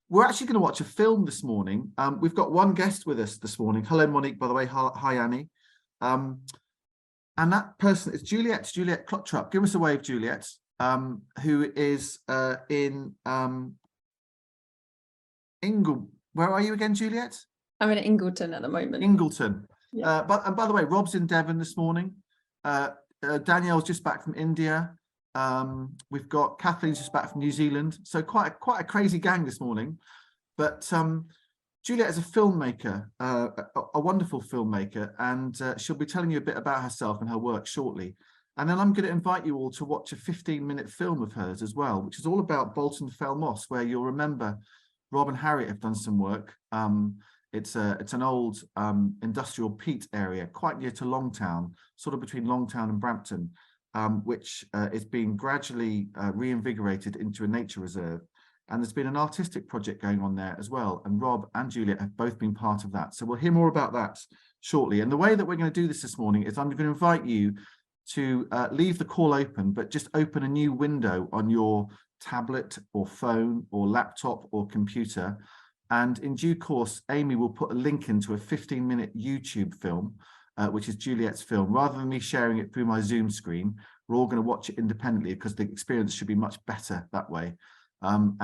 we're actually going to watch a film this morning. We've got one guest with us this morning. Hello, Monique, by the way. Hi, Annie. And that person is Juliet Klottrup. Give us a wave, Juliet, who is in Where are you again, Juliet? I'm in Ingleton at the moment. Ingleton. Yeah. And by the way, Rob's in Devon this morning. Danielle's just back from India. We've got Kathleen's just back from New Zealand. So quite a crazy gang this morning. But Juliet is a filmmaker, a wonderful filmmaker, and she'll be telling you a bit about herself and her work shortly. And then I'm going to invite you all to watch a 15-minute film of hers as well, which is all about Bolton Fell Moss, where you'll remember Rob and Harriet have done some work. It's an old industrial peat area quite near to Longtown, sort of between Longtown and Brampton, which is being gradually reinvigorated into a nature reserve. And there's been an artistic project going on there as well. And Rob and Juliet have both been part of that. So we'll hear more about that shortly. And the way that we're going to do this morning is I'm going to invite you to leave the call open, but just open a new window on your tablet or phone or laptop or computer. And in due course, Amy will put a link into a 15-minute YouTube film, which is Juliet's film. Rather than me sharing it through my Zoom screen, we're all going to watch it independently because the experience should be much better that way. Then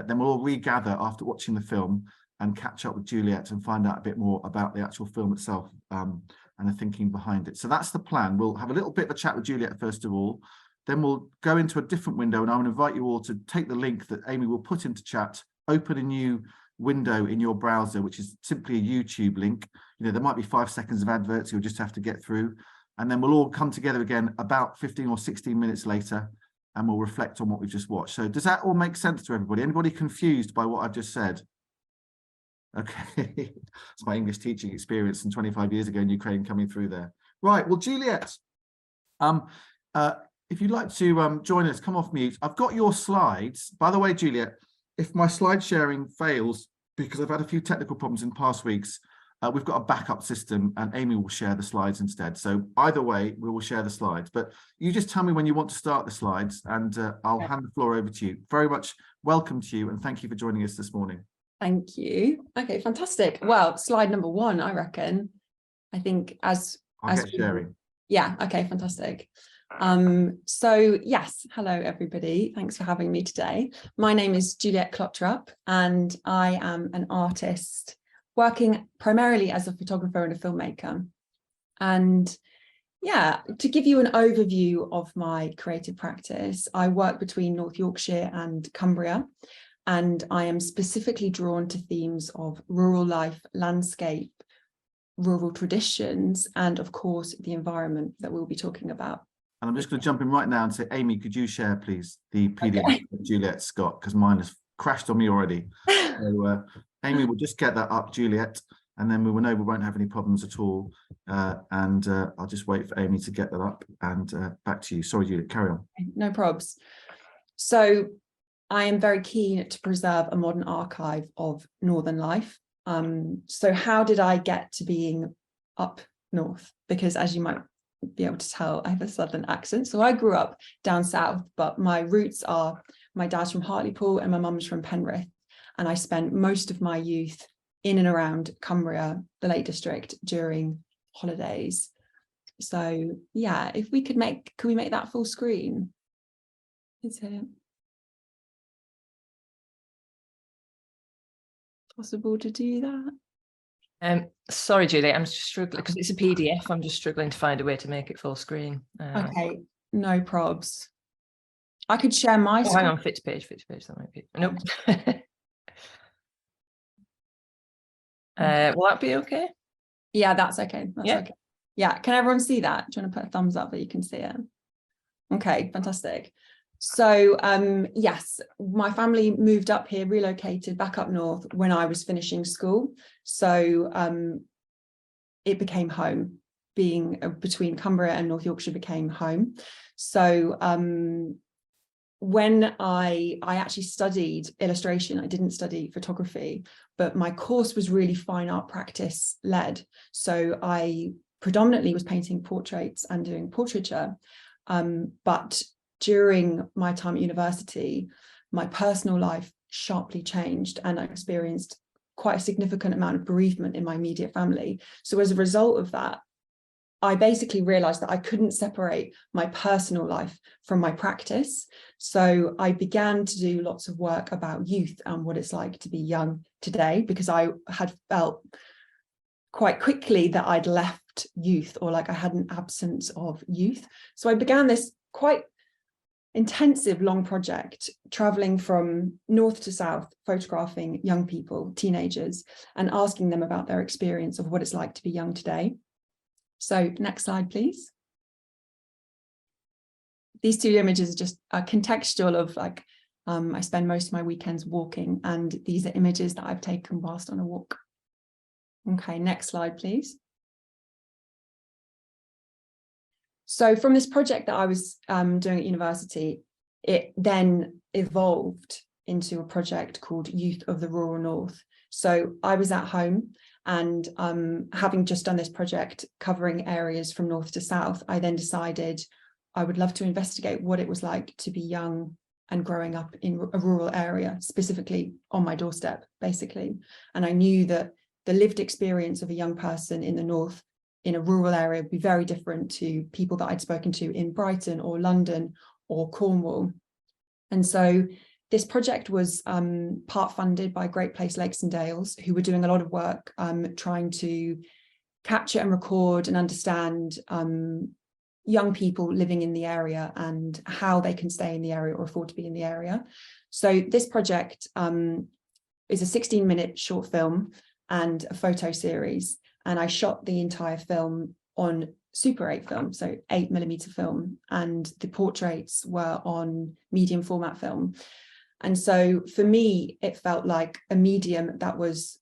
we'll all regather after watching the film and catch up with Juliet and find out a bit more about the actual film itself and the thinking behind it. So that's the plan. We'll have a little bit of a chat with Juliet first of all. Then we'll go into a different window, and I'm going to invite you all to take the link that Amy will put into chat, open a new window in your browser, which is simply a YouTube link. You know, there might be 5 seconds of adverts you'll just have to get through. And then we'll all come together again about 15 or 16 minutes later, and we'll reflect on what we've just watched. So does that all make sense to everybody? Anybody confused by what I've just said? Okay, it's my English teaching experience from 25 years ago in Ukraine coming through there. Right, well, Juliet, if you'd like to join us, come off mute. I've got your slides. By the way, Juliet, if my slide sharing fails, because I've had a few technical problems in past weeks, we've got a backup system and Amy will share the slides instead. So either way, we will share the slides. But you just tell me when you want to start the slides and I'll hand the floor over to you. Very much welcome to you and thank you for joining us this morning. Thank you. Okay, fantastic. Well, slide number 1, I reckon. I think I'll get sharing. Yeah, okay, fantastic. So yes, hello everybody. Thanks for having me today. My name is Juliet Klottrup and I am an artist working primarily as a photographer and a filmmaker. And yeah, to give you an overview of my creative practice, I work between North Yorkshire and Cumbria, and I am specifically drawn to themes of rural life, landscape, rural traditions, and of course, the environment that we'll be talking about. And I'm just going to jump in right now and say, Amy, could you share, please, the PDF that Juliet's got, because mine has crashed on me already. So Amy will just get that up, Juliet, and then we will know we won't have any problems at all. I'll just wait for Amy to get that up and back to you. Sorry, Juliet, carry on. No probs. So I am very keen to preserve a modern archive of Northern life. So how did I get to being up north? Because as you might be able to tell, I have a southern accent. So I grew up down south, but my roots are, my dad's from Hartlepool and my mum's from Penrith. And I spent most of my youth in and around Cumbria, the Lake District, during holidays. So yeah, if we could we make that full screen? Is it possible to do that? Sorry, Julie, I'm just struggling because it's a PDF. I'm just struggling to find a way to make it full screen. Okay, no probs. I could share my screen. Hang on, fit to page, that might be. Nope. Will that be okay? Yeah, that's okay. That's okay. Yeah, can everyone see that? Do you want to put a thumbs up that you can see it? Okay, fantastic. So yes, my family moved up here, relocated back up north when I was finishing school. So it became home. Being between Cumbria and North Yorkshire became home. So when I actually studied illustration, I didn't study photography, but my course was really fine art practice led. So I predominantly was painting portraits and doing portraiture, but during my time at university, my personal life sharply changed, and I experienced quite a significant amount of bereavement in my immediate family. So as a result of that, I basically realized that I couldn't separate my personal life from my practice. So I began to do lots of work about youth and what it's like to be young today, because I had felt quite quickly that I'd left youth, or like I had an absence of youth. So I began this quite intensive long project, traveling from north to south, photographing young people, teenagers, and asking them about their experience of what it's like to be young today. So next slide, please. These two images are just contextual of like, I spend most of my weekends walking, and these are images that I've taken whilst on a walk. Okay, next slide, please. So from this project that I was doing at university, it then evolved into a project called Youth of the Rural North. So I was at home, and having just done this project covering areas from north to south, I then decided I would love to investigate what it was like to be young and growing up in a rural area, specifically on my doorstep, basically. And I knew that the lived experience of a young person in the north in a rural area would be very different to people that I'd spoken to in Brighton or London or Cornwall. And so this project was part funded by Great Place Lakes and Dales, who were doing a lot of work trying to capture and record and understand young people living in the area and how they can stay in the area or afford to be in the area. So this project is a 16-minute short film and a photo series. And I shot the entire film on Super 8 film, so 8mm film, and the portraits were on medium format film. And so for me, it felt like a medium that was,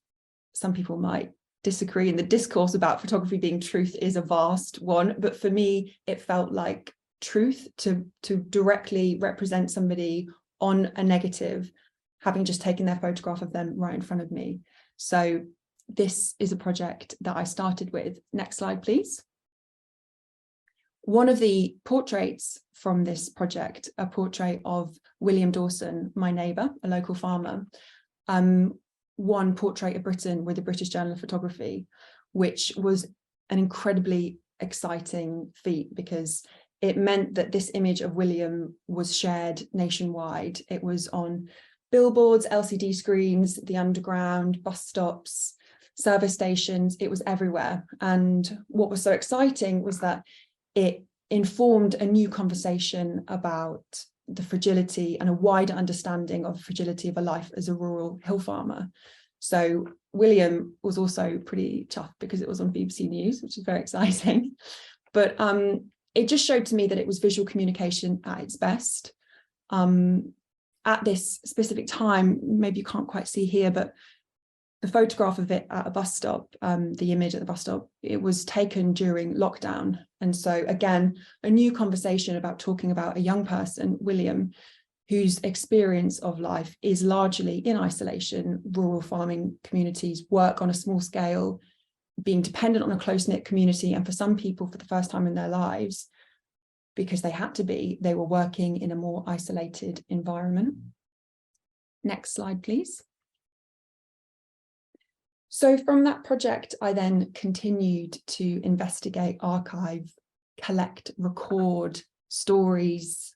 some people might disagree, and the discourse about photography being truth is a vast one, but for me, it felt like truth to directly represent somebody on a negative, having just taken their photograph of them right in front of me. So this is a project that I started with. Next slide, please. One of the portraits from this project, a portrait of William Dawson, my neighbour, a local farmer, won Portrait of Britain with the British Journal of Photography, which was an incredibly exciting feat because it meant that this image of William was shared nationwide. It was on billboards, LCD screens, the underground, bus stops, service stations. It was everywhere. And what was so exciting was that it informed a new conversation about the fragility and a wider understanding of the fragility of a life as a rural hill farmer. So William was also pretty tough because it was on BBC News, which is very exciting. But it just showed to me that it was visual communication at its best. At this specific time, maybe you can't quite see here, but the photograph of it at a bus stop, the image at the bus stop, it was taken during lockdown. And so again, a new conversation about talking about a young person, William, whose experience of life is largely in isolation, rural farming communities, work on a small scale, being dependent on a close-knit community. And for some people, for the first time in their lives, because they had to be, they were working in a more isolated environment. Next slide, please. So from that project, I then continued to investigate, archive, collect, record stories,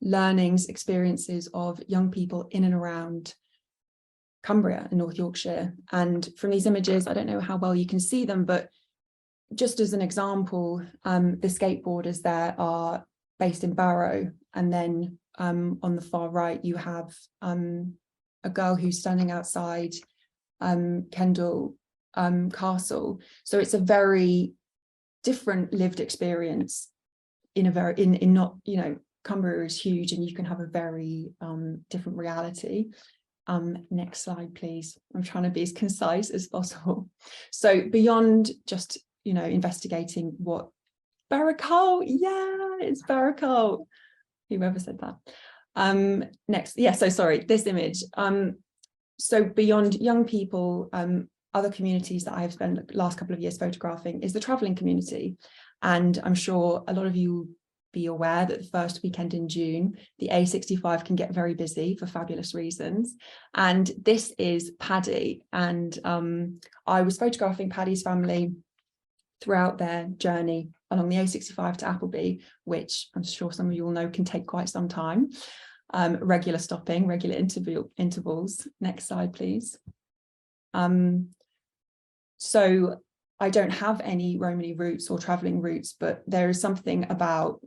learnings, experiences of young people in and around Cumbria in North Yorkshire. And from these images, I don't know how well you can see them, but just as an example, the skateboarders there are based in Barrow. And then on the far right, you have a girl who's standing outside Kendal Castle. So it's a very different lived experience in a very, in not, you know, Cumbria is huge and you can have a very different reality. Next slide, please. I'm trying to be as concise as possible. So beyond just, you know, investigating what Barracull, yeah, it's Barracull. Whoever said that. Next, yeah, so sorry, this image. So beyond young people, other communities that I have spent the last couple of years photographing is the travelling community. And I'm sure a lot of you be aware that the first weekend in June, the A65 can get very busy for fabulous reasons. And this is Paddy. And I was photographing Paddy's family throughout their journey along the A65 to Appleby, which I'm sure some of you will know can take quite some time. Regular stopping, regular intervals. Next slide, please. So I don't have any Romany routes or travelling routes, but there is something about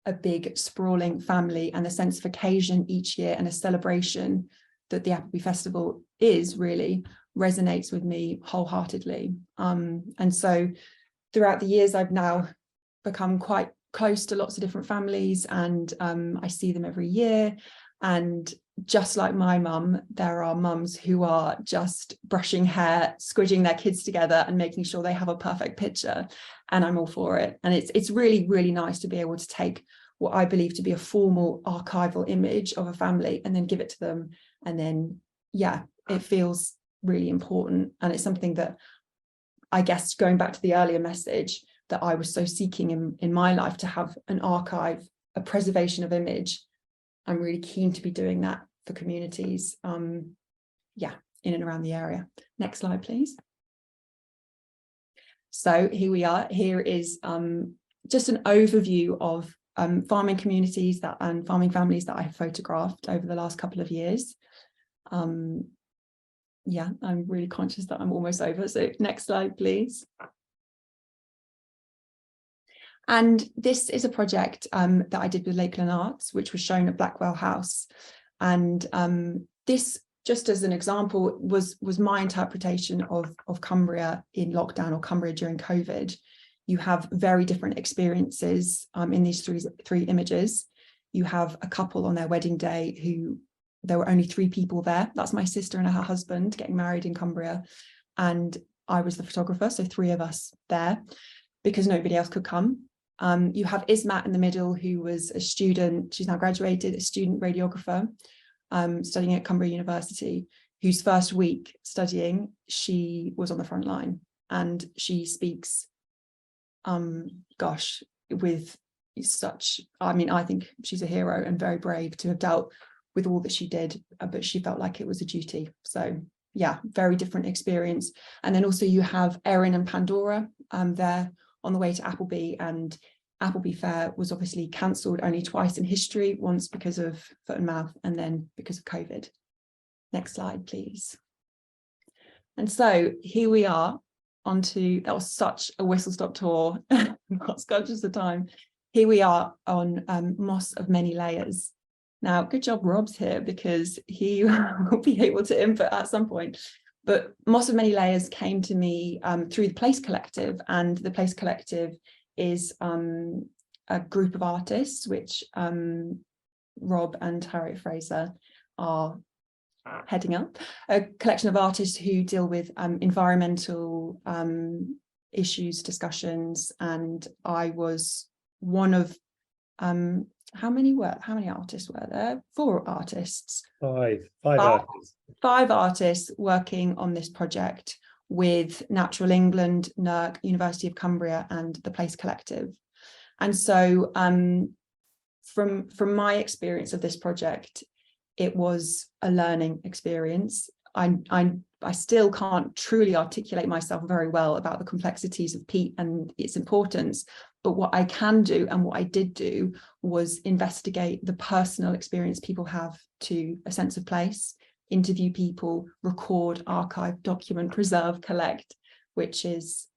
a big sprawling family and a sense of occasion each year and a celebration that the Appleby Festival is really resonates with me wholeheartedly. And so throughout the years, I've now become quite close to lots of different families, and I see them every year. And just like my mum, there are mums who are just brushing hair, squidging their kids together and making sure they have a perfect picture. And I'm all for it. And it's really, really nice to be able to take what I believe to be a formal archival image of a family and then give it to them. And then, yeah, it feels really important. And it's something that, I guess, going back to the earlier message, that I was so seeking in my life, to have an archive, a preservation of image. I'm really keen to be doing that for communities, yeah, in and around the area. Next slide, please. So here we are. Here is just an overview of farming communities and farming families that I have photographed over the last couple of years. Yeah, I'm really conscious that I'm almost over. So next slide, please. And this is a project that I did with Lakeland Arts, which was shown at Blackwell House. And this, just as an example, was my interpretation of Cumbria in lockdown, or Cumbria during COVID. You have very different experiences in these three images. You have a couple on their wedding day who, there were only 3 people there. That's my sister and her husband getting married in Cumbria. And I was the photographer, so 3 of us there because nobody else could come. You have Ismat in the middle, who was a student, she's now graduated, a student radiographer, studying at Cumbria University, whose first week studying, she was on the front line, and she speaks, gosh, with such, I mean, I think she's a hero and very brave to have dealt with all that she did, but she felt like it was a duty. So yeah, very different experience. And then also you have Erin and Pandora there on the way to Appleby, and Appleby Fair was obviously cancelled only twice in history, once because of foot and mouth and then because of COVID. Next slide, please. And so here we are onto, that was such a whistle-stop tour, not conscious of time. Here we are on Moss of Many Layers. Now, good job Rob's here, because he will be able to input at some point. But Moss of Many Layers came to me through the Place Collective, and the Place Collective is a group of artists which Rob and Harriet Fraser are heading up, a collection of artists who deal with environmental issues, discussions, and I was one of how many artists were there? 4 artists. Five artists. 5 artists working on this project with Natural England, NERC, University of Cumbria, and the Place Collective. And so from my experience of this project, it was a learning experience. I still can't truly articulate myself very well about the complexities of peat and its importance, but what I can do, and what I did do, was investigate the personal experience people have to a sense of place, interview people, record, archive, document, preserve, collect, which is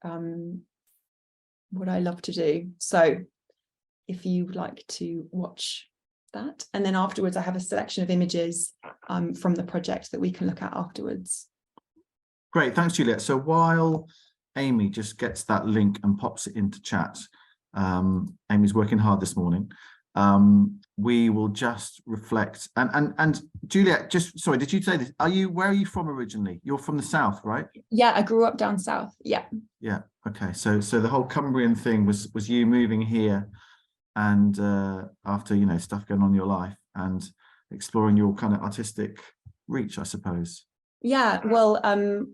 what I love to do. So if you would like to watch that, and then afterwards I have a selection of images from the project that we can look at afterwards. Great, thanks, Juliet. So while Amy just gets that link and pops it into chat, Amy's working hard this morning. We will just reflect, and Juliet, just sorry, did you say this? Where are you from originally? You're from the south, right? Yeah, I grew up down south. Yeah. Yeah. Okay. So the whole Cumbrian thing was you moving here, and after stuff going on in your life and exploring your kind of artistic reach, I suppose. Yeah, well,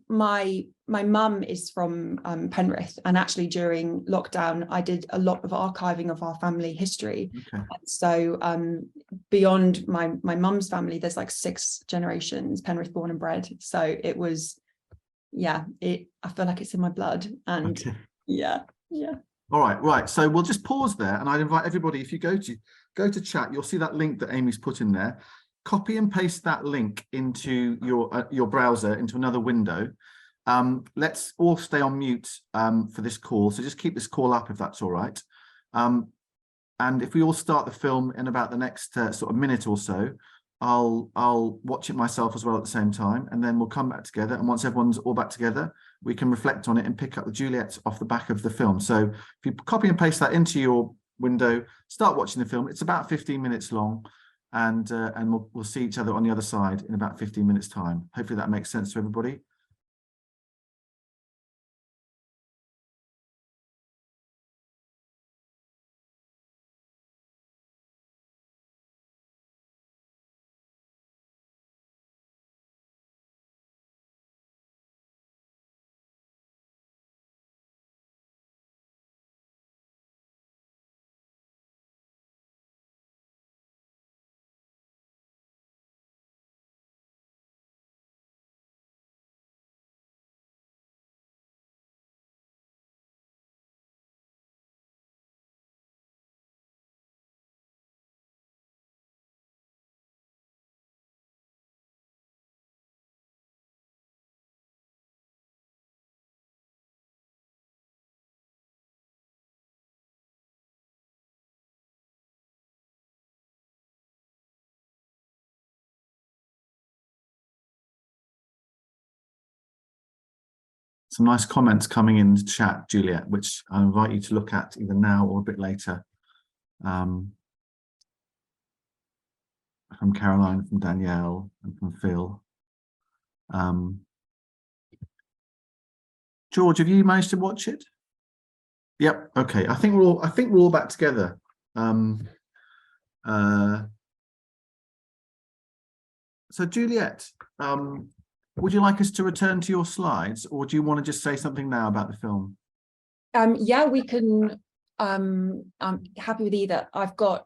my my mum is from Penrith, and actually during lockdown I did a lot of archiving of our family history. Okay. And so beyond my mum's family, there's like 6 generations Penrith born and bred. So it was, I feel like it's in my blood. And Okay. yeah. All right. So we'll just pause there, and I'd invite everybody, if you go to chat, you'll see that link that Amy's put in there. Copy and paste that link into your browser, into another window. Let's all stay on mute for this call. So just keep this call up if that's all right. And if we all start the film in about the next sort of minute or so, I'll watch it myself as well at the same time, and then we'll come back together. And once everyone's all back together, we can reflect on it and pick up the Juliet off the back of the film. So if you copy and paste that into your window, start watching the film. It's about 15 minutes long, and we'll see each other on the other side in about 15 minutes time. Hopefully that makes sense to everybody. Some nice comments coming in the chat, Juliet, which I invite you to look at either now or a bit later. From Caroline, from Danielle, and from Phil. George, have you managed to watch it? Yep. Okay. I think we're all back together. So Juliet, would you like us to return to your slides, or do you want to just say something now about the film? Yeah, we can. I'm happy with either. I've got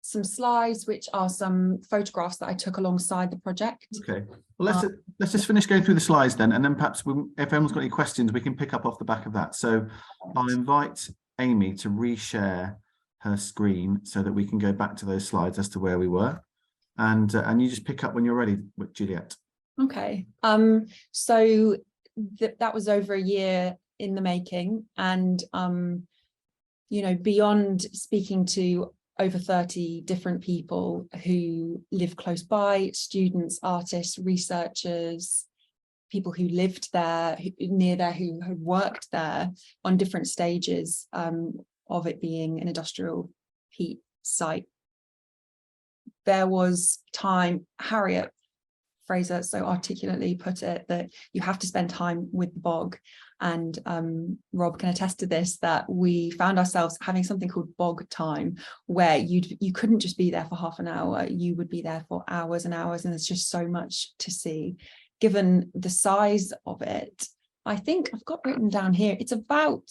some slides which are some photographs that I took alongside the project. Okay, well, let's just finish going through the slides then, and then perhaps if anyone's got any questions, we can pick up off the back of that. So I'll invite Amy to reshare her screen so that we can go back to those slides as to where we were, and you just pick up when you're ready with Juliet. Okay, so that was over a year in the making, and you know, beyond speaking to over 30 different people who live close by, students, artists, researchers, people who lived there, near there, who had worked there on different stages of it being an industrial peat site. There was time, Harriet Fraser so articulately put it, that you have to spend time with the bog, and Rob can attest to this, that we found ourselves having something called bog time, where you couldn't just be there for half an hour, you would be there for hours and hours, and there's just so much to see. Given the size of it, I think I've got written down here, it's about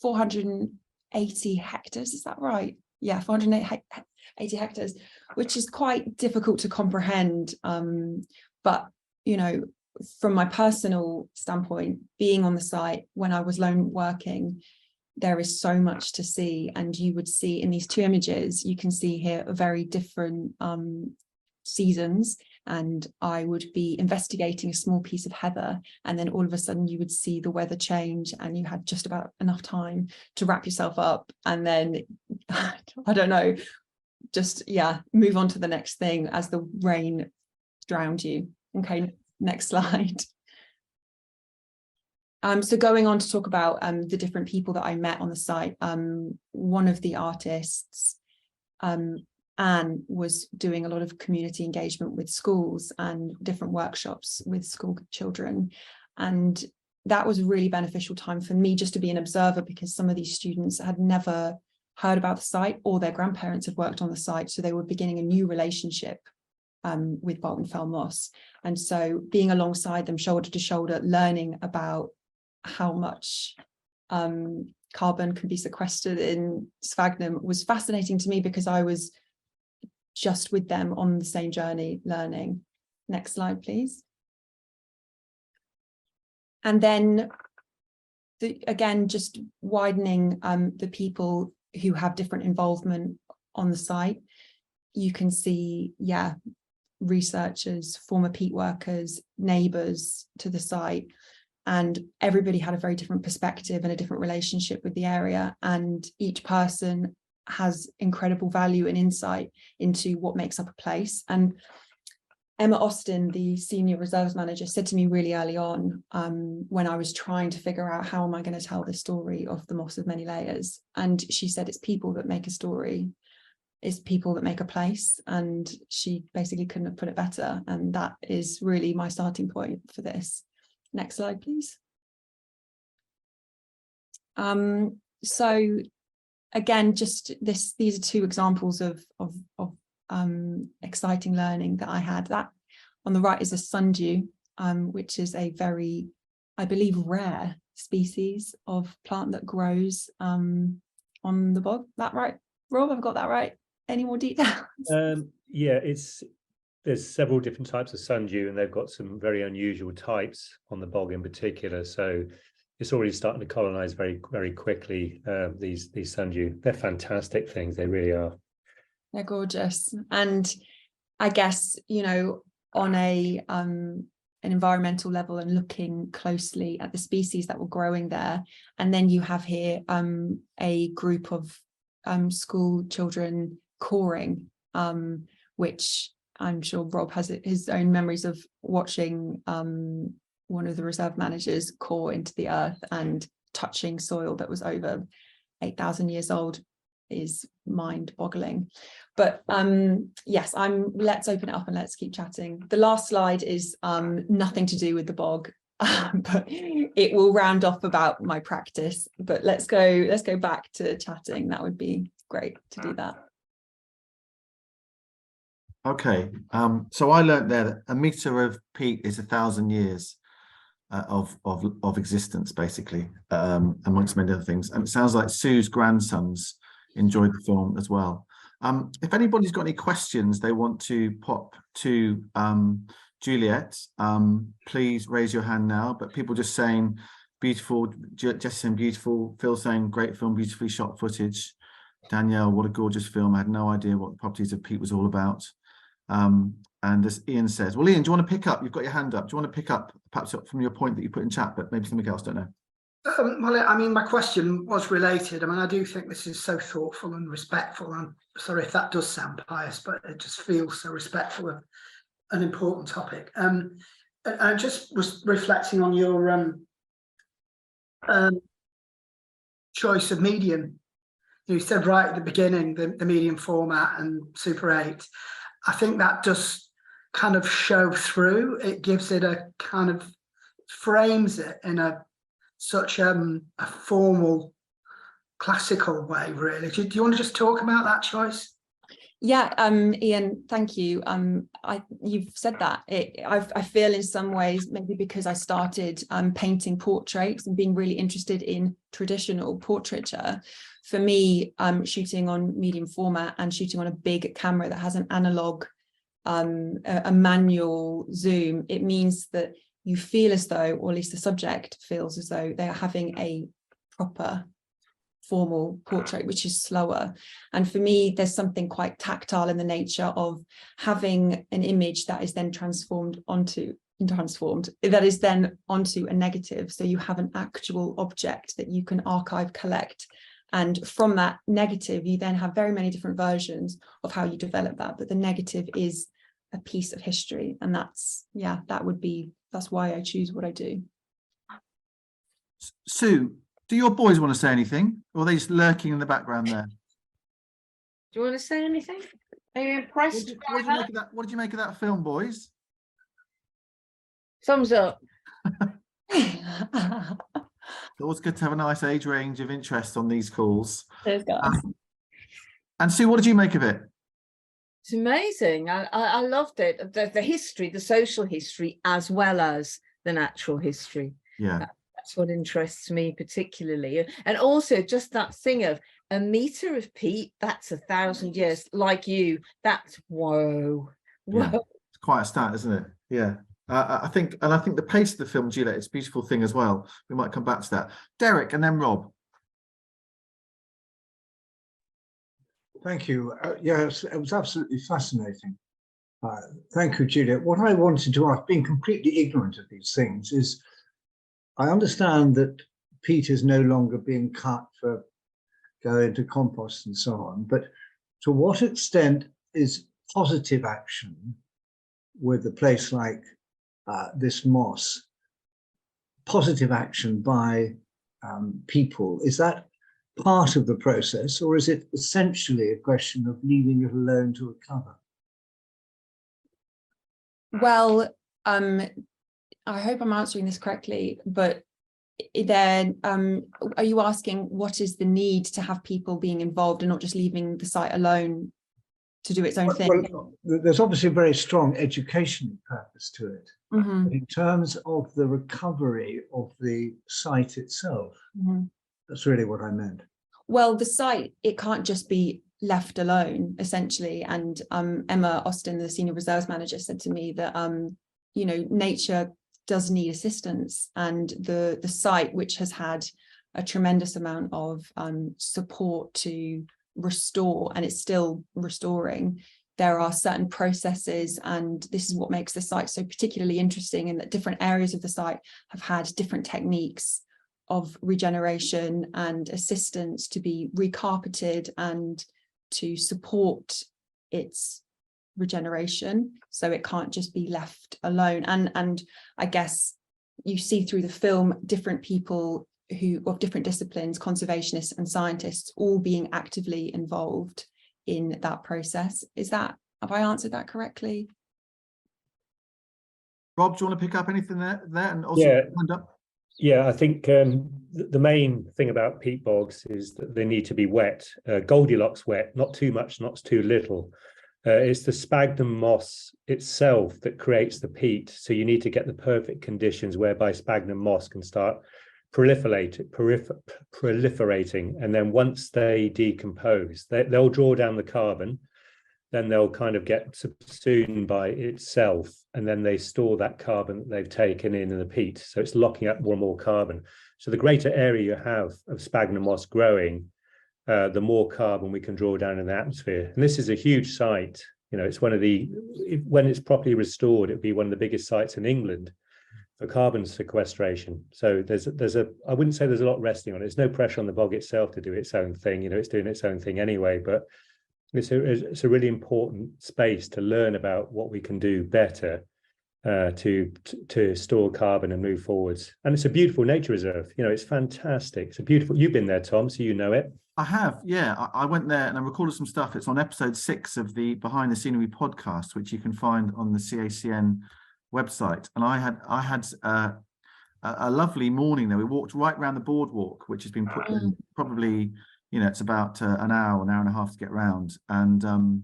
480 hectares, is that right? Yeah, 480 hectares, which is quite difficult to comprehend. But, you know, from my personal standpoint, being on the site when I was lone working, there is so much to see. And you would see in these 2 images, you can see here a very different seasons. And I would be investigating a small piece of heather, and then all of a sudden you would see the weather change, and you had just about enough time to wrap yourself up, and then I don't know, just move on to the next thing as the rain drowned you. Okay, next slide. So going on to talk about the different people that I met on the site, one of the artists, Anne, was doing a lot of community engagement with schools and different workshops with school children. And that was a really beneficial time for me just to be an observer, because some of these students had never heard about the site, or their grandparents had worked on the site. So they were beginning a new relationship with Bolton Fell Moss. And so being alongside them, shoulder to shoulder, learning about how much carbon can be sequestered in sphagnum was fascinating to me, because I was just with them on the same journey learning. Next slide, please. And then again, just widening the people who have different involvement on the site. You can see, yeah, researchers, former peat workers, neighbours to the site, and everybody had a very different perspective and a different relationship with the area, and each person has incredible value and insight into what makes up a place. And Emma Austin, the senior reserves manager, said to me really early on, when I was trying to figure out how am I going to tell the story of the moss of many layers, and she said it's people that make a story, it's people that make a place, and she basically couldn't have put it better, and that is really my starting point for this. Next slide, please. So again, just these are two examples of exciting learning that I had. That on the right is a sundew, which is a very, I believe, rare species of plant that grows on the bog. That right, Rob? I've got that right. Any more details? Yeah, there's several different types of sundew, and they've got some very unusual types on the bog in particular. So it's already starting to colonize very, very quickly. These sundew, they're fantastic things. They really are. They're gorgeous. And I guess, you know, on an environmental level and looking closely at the species that were growing there, and then you have here a group of school children coring, which I'm sure Rob has his own memories of watching one of the reserve managers core into the earth and touching soil that was over 8,000 years old is mind-boggling. But yes, let's open it up and let's keep chatting. The last slide is nothing to do with the bog, but it will round off about my practice. But let's go back to chatting. That would be great to do that. Okay, so I learned there that a meter of peat is 1,000 years of existence, basically, amongst many other things. And it sounds like Sue's grandsons enjoyed the film as well. If anybody's got any questions they want to pop to Juliet, please raise your hand now. But people just saying beautiful, Jess saying beautiful, Phil saying great film, beautifully shot footage. Danielle, what a gorgeous film. I had no idea what the Properties of Peat was all about. And as Ian says, well, Ian, do you want to pick up? You've got your hand up. Do you want to pick up perhaps from your point that you put in chat, but maybe something else, don't know? Well, I mean, my question was related. I mean, I do think this is so thoughtful and respectful. I'm sorry if that does sound pious, but it just feels so respectful of an important topic. I just was reflecting on your choice of medium. You said right at the beginning, the medium format and Super 8. I think that does kind of show through. It gives it a kind of, frames it in such a formal, classical way, really. Do you want to just talk about that choice? Yeah, Ian, thank you. You've said that. I feel in some ways, maybe because I started painting portraits and being really interested in traditional portraiture. For me, shooting on medium format and shooting on a big camera that has an analog, a manual zoom, it means that you feel as though, or at least the subject feels as though they are having a proper formal portrait, which is slower. And for me, there's something quite tactile in the nature of having an image that is then transformed onto a negative. So you have an actual object that you can archive, collect. And from that negative, you then have very many different versions of how you develop that. But the negative is a piece of history. And that's why I choose what I do. Sue, do your boys want to say anything? Or are they just lurking in the background there? Do you want to say anything? Are you impressed? What did you make of that film, boys? Thumbs up. It's always good to have a nice age range of interest on these calls. Cheers, guys. And Sue, what did you make of it? It's amazing. I loved it. The history, the social history, as well as the natural history. Yeah. That's what interests me particularly. And also just that thing of a meter of peat, that's 1,000 years. Like you, that's whoa. Yeah. It's quite a stat, isn't it? Yeah. I think the pace of the film, Juliet, it's a beautiful thing as well. We might come back to that. Derek and then Rob. Thank you. Yes, it was absolutely fascinating. Thank you, Juliet. What I wanted to ask, being completely ignorant of these things, is I understand that peat is no longer being cut for go into compost and so on, but to what extent is positive action with a place like this moss, positive action by people, is that part of the process, or is it essentially a question of leaving it alone to recover? Well, I hope I'm answering this correctly, but then are you asking what is the need to have people being involved and not just leaving the site alone to do its own thing? Well, there's obviously a very strong educational purpose to it. Mm-hmm. But in terms of the recovery of the site itself, Mm-hmm. that's really what I meant. Well, the site, it can't just be left alone, essentially. And Emma Austin, the senior reserves manager, said to me that, you know, nature does need assistance, and the site, which has had a tremendous amount of support to restore, and it's still restoring, there are certain processes, and this is what makes the site so particularly interesting, in that different areas of the site have had different techniques of regeneration and assistance to be recarpeted and to support its regeneration, so it can't just be left alone. And I guess you see through the film different people who of different disciplines, conservationists and scientists, all being actively involved in that process. Have I answered that correctly? Rob, do you want to pick up anything there and also hand up? Yeah, I think the main thing about peat bogs is that they need to be wet, Goldilocks wet, not too much, not too little. It's the sphagnum moss itself that creates the peat. So you need to get the perfect conditions whereby sphagnum moss can start proliferating. And then once they decompose, they'll draw down the carbon, then they'll kind of get subsumed by itself. And then they store that carbon that they've taken in the peat. So it's locking up more and more carbon. So the greater area you have of sphagnum moss growing, the more carbon we can draw down in the atmosphere. And this is a huge site. You know, it's one of when it's properly restored, it'd be one of the biggest sites in England for carbon sequestration. So I wouldn't say there's a lot resting on it. There's no pressure on the bog itself to do its own thing. You know, it's doing its own thing anyway, but it's a really important space to learn about what we can do better to store carbon and move forwards. And it's a beautiful nature reserve. You know, it's fantastic. It's a beautiful, you've been there, Tom, so you know it. I have, yeah. I went there and I recorded some stuff. It's on episode 6 of the Behind the Scenery podcast, which you can find on the CACN website. And I had a lovely morning there. We walked right around the boardwalk, which has been put in probably, you know, it's about an hour and a half to get round. And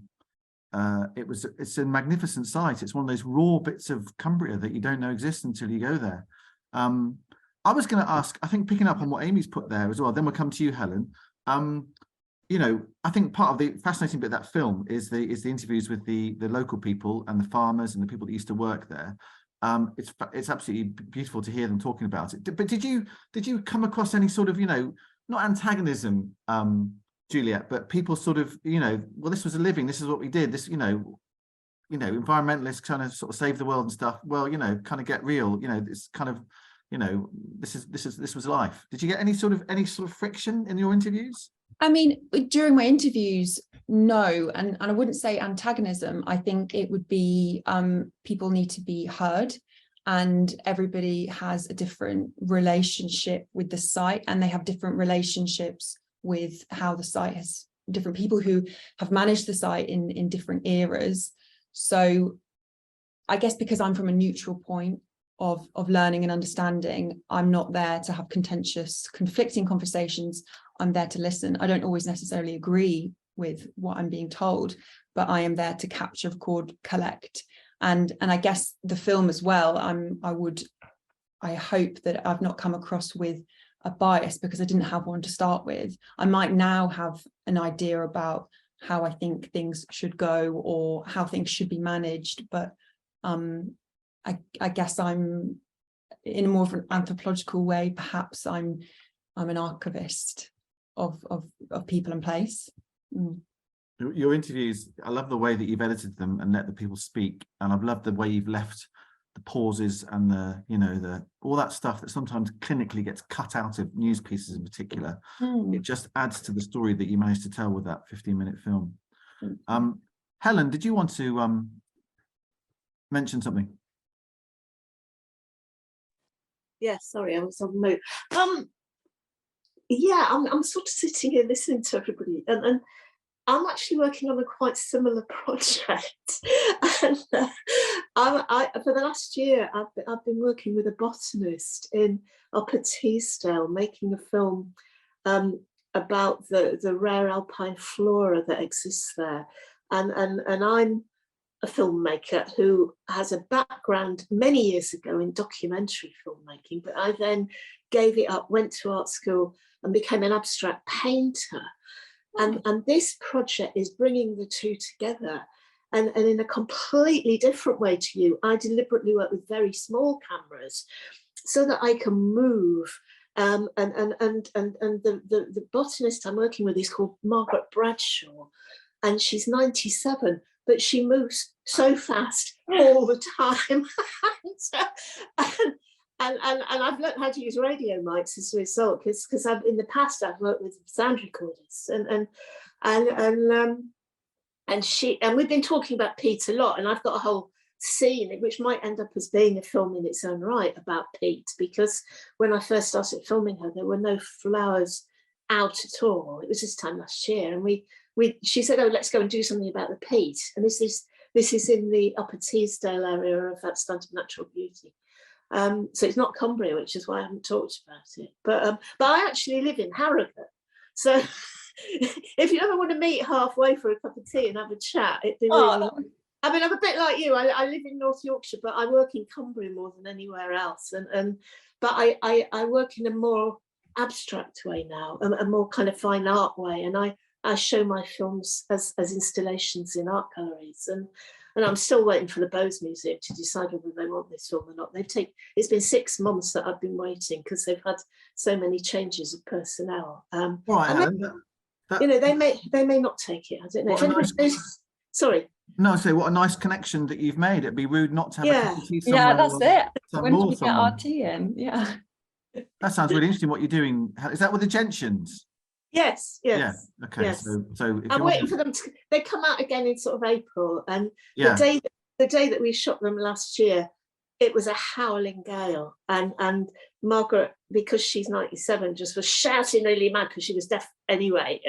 it's a magnificent site. It's one of those raw bits of Cumbria that you don't know exist until you go there. I was going to ask, I think picking up on what Amy's put there as well, then we'll come to you, Helen. You know, I think part of the fascinating bit of that film is the interviews with the local people and the farmers and the people that used to work there. It's absolutely beautiful to hear them talking about it. But did you come across any sort of, you know, not antagonism, Juliet, but people sort of, you know, well, this was a living, this is what we did, this, you know, environmentalists kind of sort of save the world and stuff. Well, you know, kind of get real, you know, it's kind of, you know, this was life. Did you get any sort of friction in your interviews? I mean, during my interviews, no, and I wouldn't say antagonism. I think it would be people need to be heard, and everybody has a different relationship with the site, and they have different relationships with how the site has different people who have managed the site in different eras. So I guess because I'm from a neutral point of learning and understanding, I'm not there to have contentious, conflicting conversations. I'm there to listen. I don't always necessarily agree with what I'm being told, but I am there to capture, record, collect. And I guess the film as well, I hope that I've not come across with a bias, because I didn't have one to start with. I might now have an idea about how I think things should go or how things should be managed, but I guess I'm in a more of an anthropological way. Perhaps I'm an archivist of people and place. Your interviews, I love the way that you've edited them and let the people speak, and I've loved the way you've left the pauses and the all that stuff that sometimes clinically gets cut out of news pieces in particular. It just adds to the story that you managed to tell with that 15-minute film. Helen, did you want to mention something? Yeah, sorry, I was on mute. Yeah, I'm sort of sitting here listening to everybody, and I'm actually working on a quite similar project. And for the last year, I've been working with a botanist in Upper Teesdale, making a film about the rare alpine flora that exists there. And I'm a filmmaker who has a background many years ago in documentary filmmaking, but I then gave it up, went to art school and became an abstract painter. And this project is bringing the two together, and in a completely different way to you. I deliberately work with very small cameras so that I can move. And the botanist I'm working with is called Margaret Bradshaw, and she's 97, but she moves so fast all the time. And I've learned how to use radio mics as a result, because in the past I've worked with sound recorders, and we've been talking about peat a lot, and I've got a whole scene which might end up as being a film in its own right about peat, because when I first started filming her, there were no flowers out at all. It was this time last year, and she said, "Oh, let's go and do something about the peat," and this is in the Upper Teesdale area of that stunted natural beauty. So it's not Cumbria, which is why I haven't talked about it. But I actually live in Harrogate. So if you ever want to meet halfway for a cup of tea and have a chat, it'd be really I mean, I'm a bit like you. I live in North Yorkshire, but I work in Cumbria more than anywhere else. But I work in a more abstract way now, a more kind of fine art way. And I show my films as installations in art galleries. And I'm still waiting for the Bose Museum to decide whether they want this film or not. It's been 6 months that I've been waiting, because they've had so many changes of personnel. Right, Helen, they may not take it. I don't know. Sorry. No, say what a nice connection that you've made. It'd be rude not to have a cup of tea somewhere. Yeah, that's it. When do we get someone. our tea in? Yeah. That sounds really interesting. What you're doing? Is that with the gentians? Yes. Yeah. Okay. Yes. So if I'm waiting for them to. They come out again in sort of April, and yeah. the day that we shot them last year, it was a howling gale, and Margaret, because she's 97, just was shouting really mad because she was deaf anyway,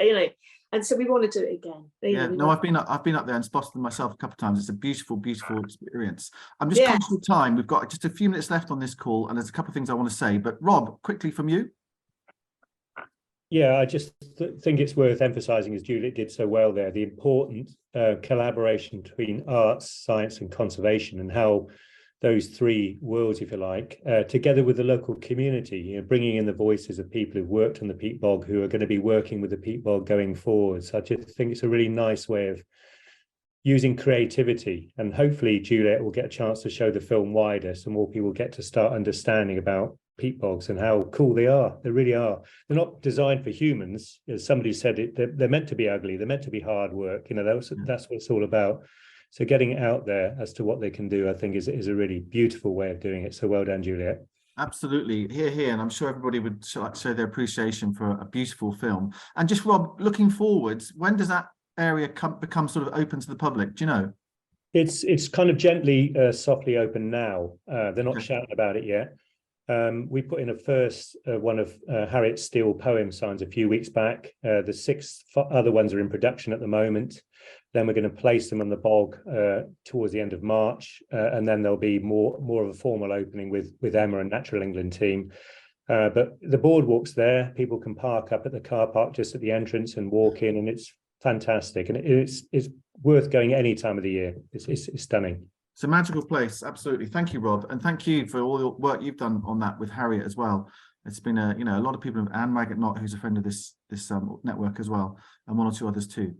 And so we want to do it again. Yeah, no, I've been up there and spotted them myself a couple of times. It's a beautiful, beautiful experience. I'm just conscious of time. We've got just a few minutes left on this call, and there's a couple of things I want to say. But Rob, quickly from you. Yeah, I just think it's worth emphasising, as Juliet did so well there, the important collaboration between arts, science and conservation, and how those three worlds, if you like, together with the local community, bringing in the voices of people who've worked on the peat bog, who are going to be working with the peat bog going forward. So I just think it's a really nice way of using creativity, and hopefully Juliet will get a chance to show the film wider, so more people get to start understanding about peat bogs and how cool they are. They really are. They're not designed for humans, as somebody said. They're meant to be ugly. They're meant to be hard work. That's what it's all about. So getting it out there as to what they can do, I think, is a really beautiful way of doing it. So well done, Juliet. Absolutely. Here, and I'm sure everybody would show their appreciation for a beautiful film. And just, Rob, looking forwards, when does that area become sort of open to the public? Do you know? It's kind of gently, softly open now. They're not shouting about it yet. We put in a first one of Harriet Steele poem signs a few weeks back. The 6 other ones are in production at the moment. Then we're going to place them on the bog towards the end of March, and then there'll be more of a formal opening with Emma and Natural England team. But the boardwalk's there. People can park up at the car park just at the entrance and walk in, and it's fantastic, and it's worth going any time of the year. It's stunning. It's a magical place, absolutely. Thank you, Rob, and thank you for all the work you've done on that with Harriet as well. It's been a lot of people, and Maggot Knott, who's a friend of this network as well, and one or two others too.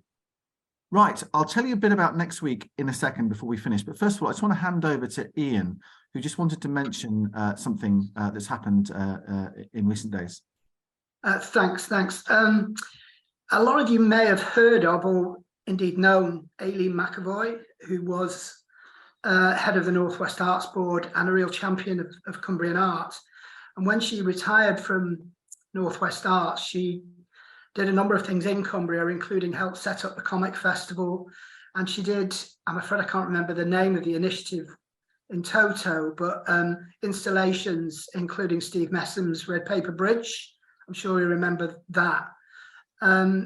Right, I'll tell you a bit about next week in a second before we finish. But first of all, I just want to hand over to Ian, who just wanted to mention something that's happened in recent days. Thanks. A lot of you may have heard of, or indeed known, Aileen McAvoy, who was head of the Northwest Arts Board and a real champion of Cumbrian art. And when she retired from Northwest Arts, she did a number of things in Cumbria, including help set up the comic festival. And she did, I'm afraid I can't remember the name of the initiative in toto, but installations, including Steve Messam's Red Paper Bridge. I'm sure you remember that.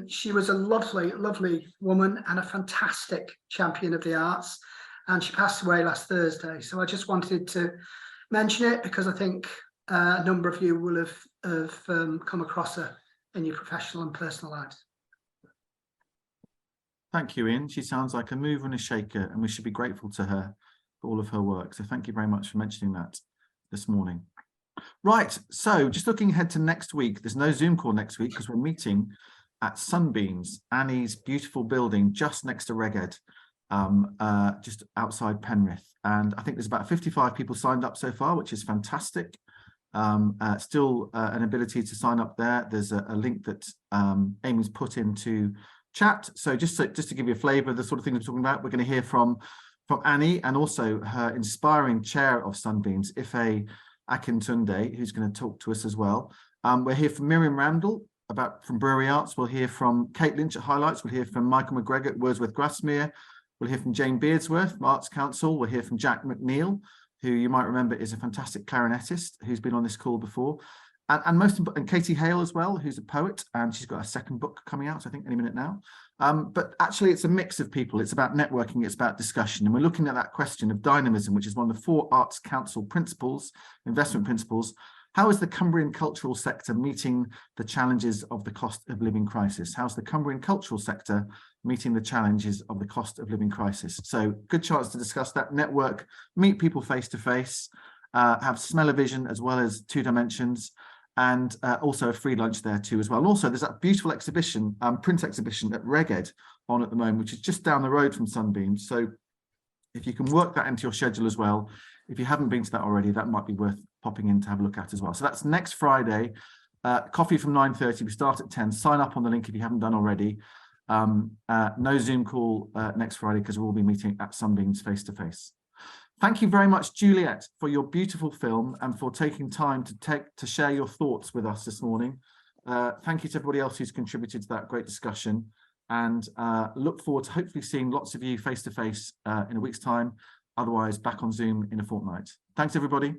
She was a lovely, lovely woman and a fantastic champion of the arts. And she passed away last Thursday. So I just wanted to mention it because I think a number of you will have come across her in your professional and personal lives. Thank you, Ian. She sounds like a mover and a shaker, and we should be grateful to her for all of her work. So thank you very much for mentioning that this morning. Right, so just looking ahead to next week, there's no Zoom call next week because we're meeting at Sunbeams, Annie's beautiful building just next to Reg Ed, just outside Penrith. And I think there's about 55 people signed up so far, which is fantastic. Still an ability to sign up there. There's a link that Amy's put into chat. So just to give you a flavour of the sort of things we're talking about, we're going to hear from Annie and also her inspiring chair of Sunbeams, Ife Akintunde, who's going to talk to us as well. We'll hear from Miriam Randall from Brewery Arts. We'll hear from Kate Lynch at Highlights. We'll hear from Michael McGregor at Wordsworth Grasmere. We'll hear from Jane Beardsworth from Arts Council. We'll hear from Jack McNeil, who you might remember is a fantastic clarinetist who's been on this call before. And Katie Hale as well, who's a poet, and she's got a second book coming out, I think, any minute now. But actually, it's a mix of people. It's about networking, it's about discussion. And we're looking at that question of dynamism, which is one of the 4 Arts Council principles, investment principles. How is the Cumbrian cultural sector meeting the challenges of the cost of living crisis? How's the Cumbrian cultural sector meeting the challenges of the cost of living crisis? So good chance to discuss that, network, meet people face to face, have smell-o-vision as well as 2 dimensions, and also a free lunch there too as well. And also there's that beautiful exhibition, print exhibition at Reg Ed on at the moment, which is just down the road from Sunbeams. So if you can work that into your schedule as well, if you haven't been to that already, that might be worth popping in to have a look at as well. So that's next Friday, coffee from 9:30, we start at 10. Sign up on the link if you haven't done already. No Zoom call next Friday because we'll be meeting at Sunbeams face to face. Thank you very much, Juliet, for your beautiful film and for taking time to share your thoughts with us this morning. Thank you to everybody else who's contributed to that great discussion, and look forward to hopefully seeing lots of you face to face in a week's time. Otherwise, back on Zoom in a fortnight. Thanks, everybody.